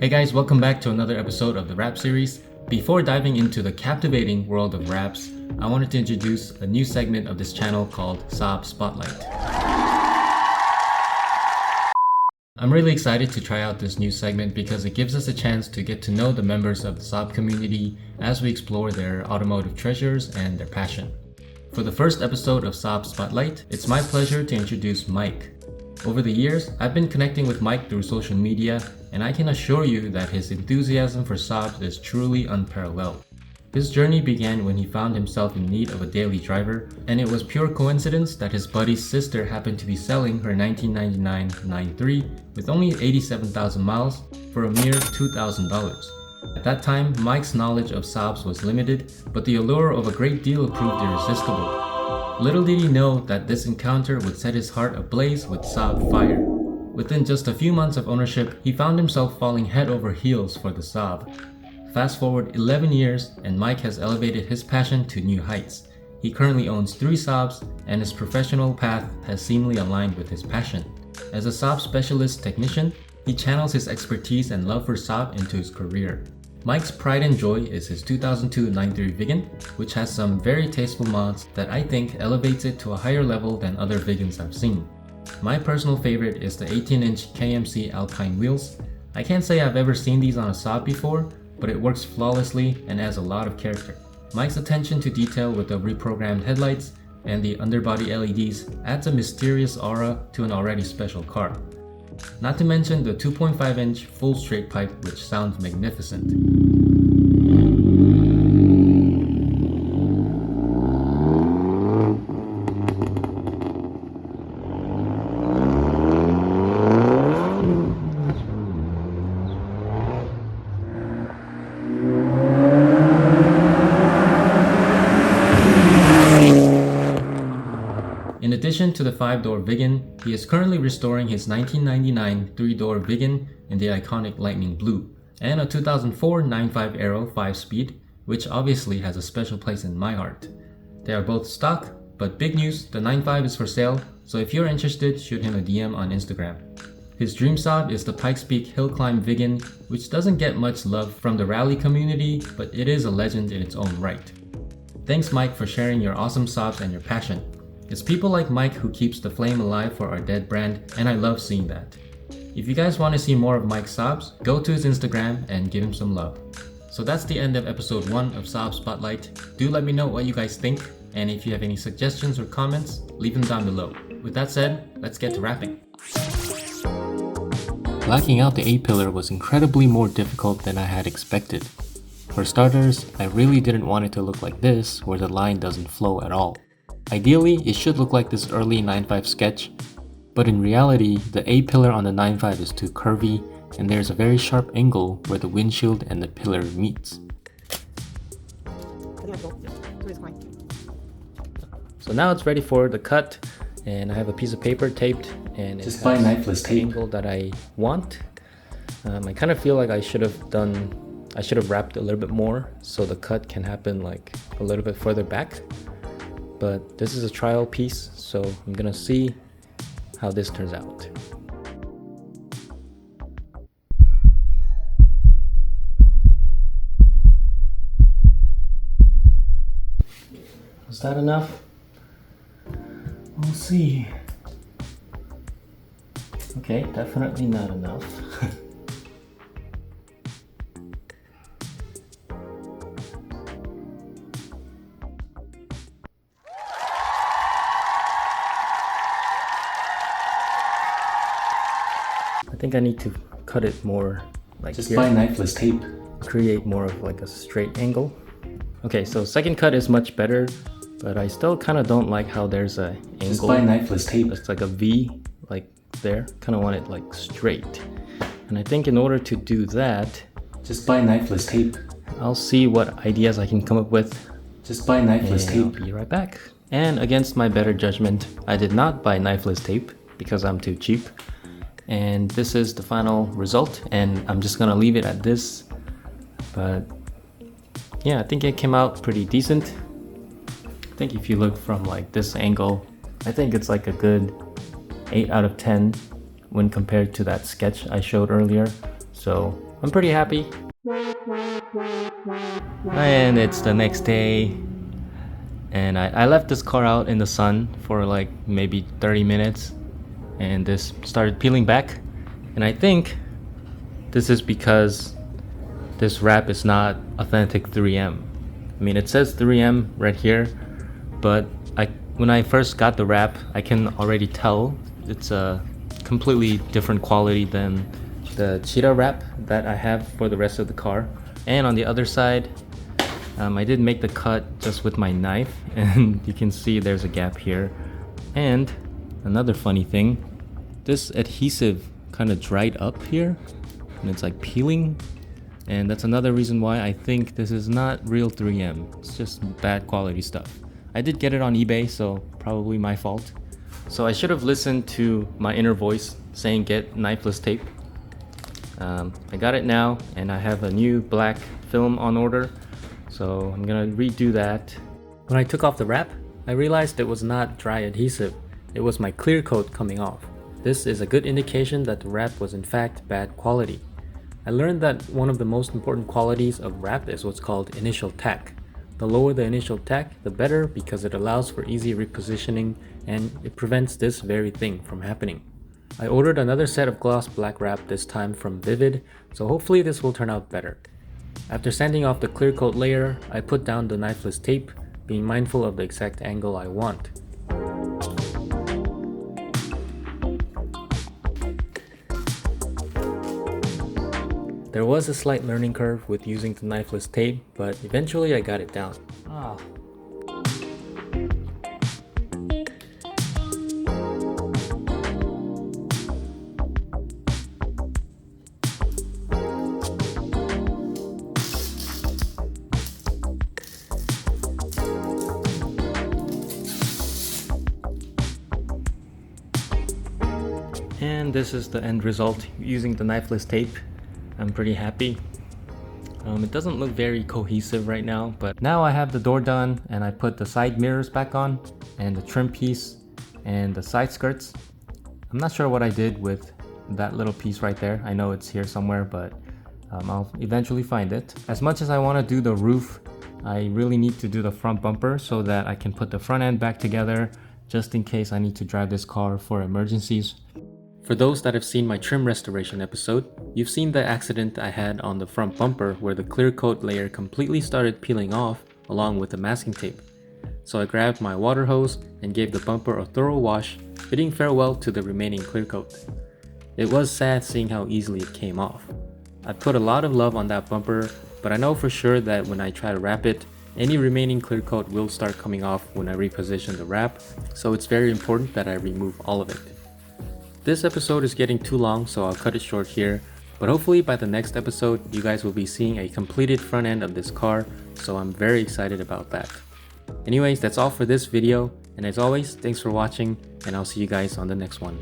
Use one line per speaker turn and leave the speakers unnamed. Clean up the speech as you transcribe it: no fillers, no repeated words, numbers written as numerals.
Hey guys, welcome back to another episode of the Rap series. Before diving into the captivating world of raps, I wanted to introduce a new segment of this channel called Saab Spotlight. I'm really excited to try out this new segment because it gives us a chance to get to know the members of the Saab community as we explore their automotive treasures and their passion. For the first episode of Saab Spotlight, it's my pleasure to introduce Mike. Over the years, I've been connecting with Mike through social media, and I can assure you that his enthusiasm for Saabs is truly unparalleled. His journey began when he found himself in need of a daily driver, and it was pure coincidence that his buddy's sister happened to be selling her 1999 9.3 with only 87,000 miles for a mere $2,000. At that time, Mike's knowledge of Saabs was limited, but the allure of a great deal proved irresistible. Little did he know that this encounter would set his heart ablaze with Saab fire. Within just a few months of ownership, he found himself falling head over heels for the Saab. Fast forward 11 years, and Mike has elevated his passion to new heights. He currently owns 3 Saabs, and his professional path has seamlessly aligned with his passion. As a Saab specialist technician, he channels his expertise and love for Saab into his career. Mike's pride and joy is his 2002 9.3 Viggen, which has some very tasteful mods that I think elevates it to a higher level than other Viggens I've seen. My personal favorite is the 18-inch KMC Alpine Wheels. I can't say I've ever seen these on a Saab before, but it works flawlessly and adds a lot of character. Mike's attention to detail with the reprogrammed headlights and the underbody LEDs adds a mysterious aura to an already special car. Not to mention the 2.5-inch full straight pipe, which sounds magnificent. In addition to the 5-door Viggen, he is currently restoring his 1999 3-door Viggen in the iconic lightning blue, and a 2004 9.5 Aero 5-speed, which obviously has a special place in my heart. They are both stock, but big news, the 9.5 is for sale, so if you're interested, shoot him a DM on Instagram. His dream Saab is the Pikes Peak Hill Climb Viggen, which doesn't get much love from the rally community, but it is a legend in its own right. Thanks Mike for sharing your awesome Saabs and your passion. It's people like Mike who keeps the flame alive for our dead brand, and I love seeing that. If you guys want to see more of Mike's Saabs, go to his Instagram and give him some love. So that's the end of episode 1 of Saab Spotlight. Do let me know what you guys think, and if you have any suggestions or comments, leave them down below. With that said, let's get to rapping. Blacking out the A-pillar was incredibly more difficult than I had expected. For starters, I really didn't want it to look like this, where the line doesn't flow at all. Ideally, it should look like this early 9.5 sketch, but in reality, the A-pillar on the 9.5 is too curvy, and there's a very sharp angle where the windshield and the pillar meets. So now it's ready for the cut, and I have a piece of paper taped, and it
just buy knifeless tape.
Angle that I want. I kind of feel like I should have wrapped a little bit more so the cut can happen like a little bit further back. But this is a trial piece, so I'm gonna see how this turns out. Was that enough? We'll see. Okay, definitely not enough. I think I need to cut it more like
just
here.
buy knifeless tape.
Create more of like a straight angle. Okay, so second cut is much better, but I still kind of don't like how there's a angle.
Just buy knifeless tape.
It's like a V, like there. Kind of want it like straight. And I think in order to do that,
just buy knifeless tape.
I'll see what ideas I can come up with.
Just buy knifeless tape.
I'll be right back. And against my better judgment, I did not buy knifeless tape because I'm too cheap. And this is the final result, and I'm just gonna leave it at this. But yeah, I think it came out pretty decent. I think if you look from like this angle, I think it's like a good 8 out of 10 when compared to that sketch I showed earlier. So I'm pretty happy. And it's the next day, and I left this car out in the sun for like maybe 30 minutes, and this started peeling back, and I think this is because this wrap is not authentic 3M. I mean, it says 3M right here, but when I first got the wrap, I can already tell it's a completely different quality than the cheetah wrap that I have for the rest of the car. And on the other side, I did make the cut just with my knife, and you can see there's a gap here. And another funny thing, this adhesive kind of dried up here, and it's like peeling. And that's another reason why I think this is not real 3M. It's just bad quality stuff. I did get it on eBay, so probably my fault. So I should have listened to my inner voice saying get knifeless tape. I got it now, and I have a new black film on order, so I'm gonna redo that. When I took off the wrap, I realized it was not dry adhesive. It was my clear coat coming off. This is a good indication that the wrap was in fact bad quality. I learned that one of the most important qualities of wrap is what's called initial tack. The lower the initial tack, the better, because it allows for easy repositioning and it prevents this very thing from happening. I ordered another set of gloss black wrap, this time from Viggen, so hopefully this will turn out better. After sanding off the clear coat layer, I put down the knifeless tape, being mindful of the exact angle I want. There was a slight learning curve with using the knifeless tape, but eventually I got it down. And this is the end result using the knifeless tape. I'm pretty happy. It doesn't look very cohesive right now, but now I have the door done, and I put the side mirrors back on and the trim piece and the side skirts. I'm not sure what I did with that little piece right there. I know it's here somewhere, but I'll eventually find it. As much as I want to do the roof, I really need to do the front bumper so that I can put the front end back together just in case I need to drive this car for emergencies. For those that have seen my trim restoration episode, you've seen the accident I had on the front bumper where the clear coat layer completely started peeling off along with the masking tape. So I grabbed my water hose and gave the bumper a thorough wash, bidding farewell to the remaining clear coat. It was sad seeing how easily it came off. I put a lot of love on that bumper, but I know for sure that when I try to wrap it, any remaining clear coat will start coming off when I reposition the wrap, so it's very important that I remove all of it. This episode is getting too long, so I'll cut it short here, but hopefully by the next episode, you guys will be seeing a completed front end of this car, so I'm very excited about that. Anyways, that's all for this video, and as always, thanks for watching, and I'll see you guys on the next one.